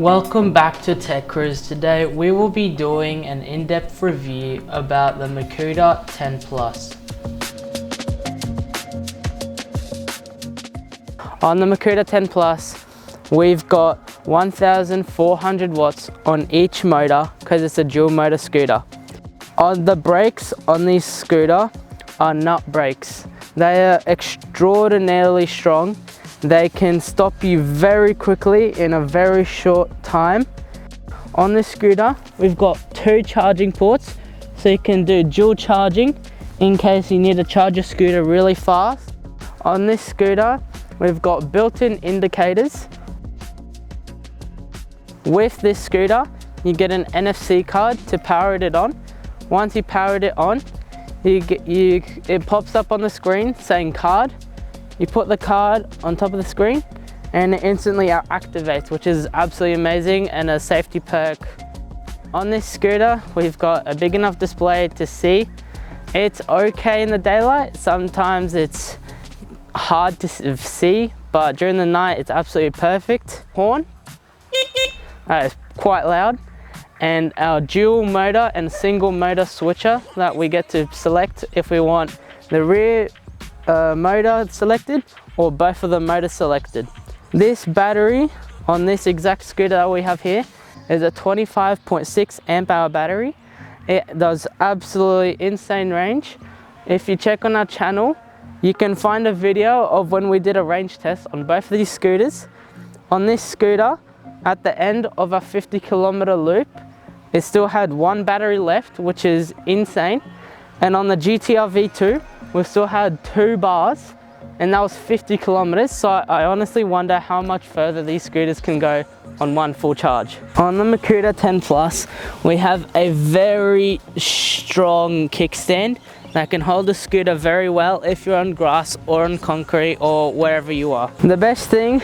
Welcome back to TechCruise. Today we will be doing an in-depth review about the Mukuta 10 Plus. On the Mukuta 10 Plus, we've got 1,400 watts on each motor because it's a dual motor scooter. On the brakes on this scooter are nut brakes. They are extraordinarily strong. They can stop you very quickly in a very short time. On this scooter, we've got 2 charging ports, so you can do dual charging in case you need to charge your scooter really fast. On this scooter, we've got built-in indicators. With this scooter, you get an NFC card to power it on. Once you powered it on, it pops up on the screen saying card. You put the card on top of the screen and it instantly activates, which is absolutely amazing and a safety perk. On this scooter, we've got a big enough display to see. It's okay in the daylight. Sometimes it's hard to see, but during the night, it's absolutely perfect. Horn, it's quite loud. And our dual motor and single motor switcher that we get to select if we want the rear motor selected or both of the motors selected. This battery on this exact scooter that we have here is a 25.6 amp hour battery. It does absolutely insane range. If you check on our channel, you can find a video of when we did a range test on both of these scooters. On this scooter, at the end of a 50-kilometer loop, it still had 1 battery left, which is insane. And on the GTR V2, we still had 2 bars, and that was 50 kilometers. So I honestly wonder how much further these scooters can go on one full charge. On the Mukuta 10 Plus, we have a very strong kickstand that can hold the scooter very well if you're on grass or on concrete or wherever you are. The best thing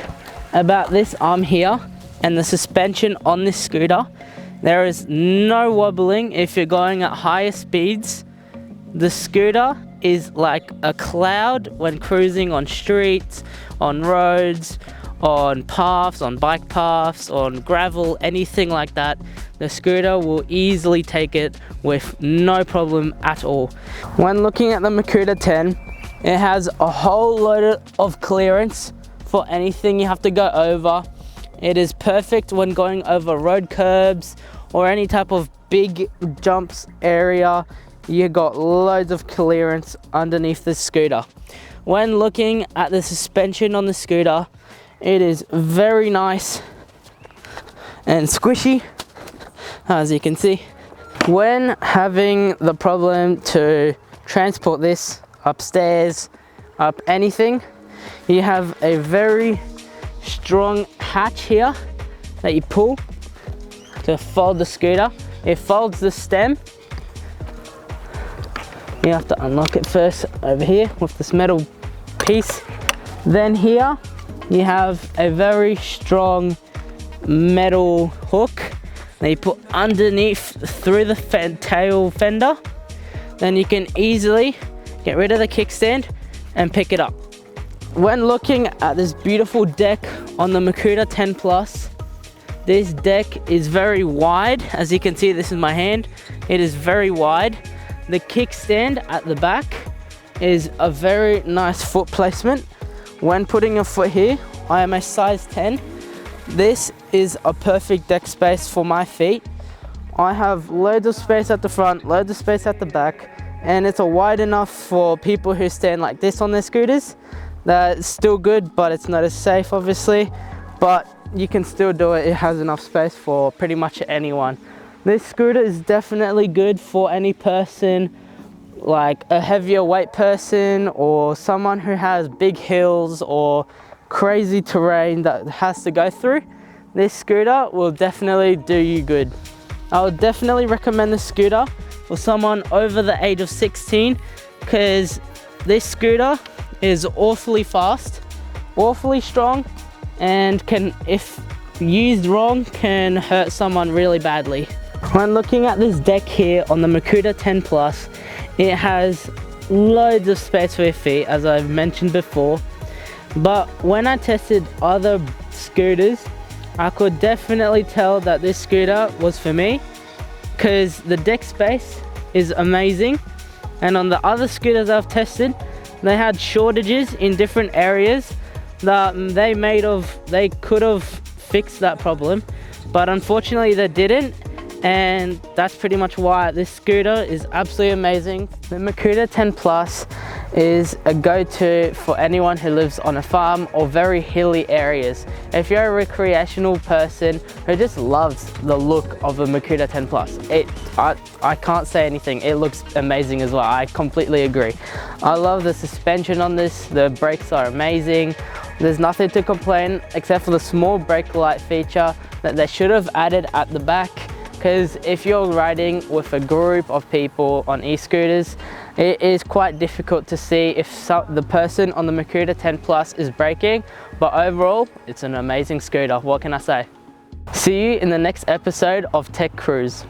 about this arm here and the suspension on this scooter, there is no wobbling if you're going at higher speeds. The scooter is like a cloud when cruising on streets, on roads, on paths, on bike paths, on gravel, anything like that. The scooter will easily take it with no problem at all. When looking at the Mukuta 10, it has a whole load of clearance for anything you have to go over. It is perfect when going over road curbs or any type of big jumps area. You got loads of clearance underneath the scooter. When looking at the suspension on the scooter, it is very nice and squishy, as you can see. When having the problem to transport this upstairs, up anything, you have a very strong hatch here that you pull to fold the scooter. It folds the stem. You have to unlock it first over here with this metal piece. Then here you have a very strong metal hook that you put underneath through the tail fender. Then you can easily get rid of the kickstand and pick it up. When looking at this beautiful deck on the Mukuta 10 Plus, this deck is very wide. As you can see, this is my hand. It is very wide. The kickstand at the back is a very nice foot placement. When putting a foot here, I am a size 10. This is a perfect deck space for my feet. I have loads of space at the front, loads of space at the back, and it's a wide enough for people who stand like this on their scooters. That's still good, but it's not as safe, obviously, but you can still do it. It has enough space for pretty much anyone. This scooter is definitely good for any person, like a heavier weight person or someone who has big hills or crazy terrain that has to go through. This scooter will definitely do you good. I would definitely recommend this scooter for someone over the age of 16 because this scooter is awfully fast, awfully strong, and can, if used wrong, can hurt someone really badly. When looking at this deck here on the Mukuta 10 Plus, it has loads of space for your feet, as I've mentioned before. But when I tested other scooters, I could definitely tell that this scooter was for me because the deck space is amazing, and on the other scooters I've tested, they had shortages in different areas that they could have fixed that problem, but unfortunately they didn't. And that's pretty much why this scooter is absolutely amazing. The Mukuta 10 Plus is a go-to for anyone who lives on a farm or very hilly areas. If you're a recreational person who just loves the look of the Mukuta 10 Plus, I can't say anything, it looks amazing as well. I completely agree. I love the suspension on this, the brakes are amazing. There's nothing to complain except for the small brake light feature that they should have added at the back. Because if you're riding with a group of people on e-scooters, it is quite difficult to see if the person on the Mukuta 10 Plus is braking, but overall, it's an amazing scooter. What can I say? See you in the next episode of TechCruise.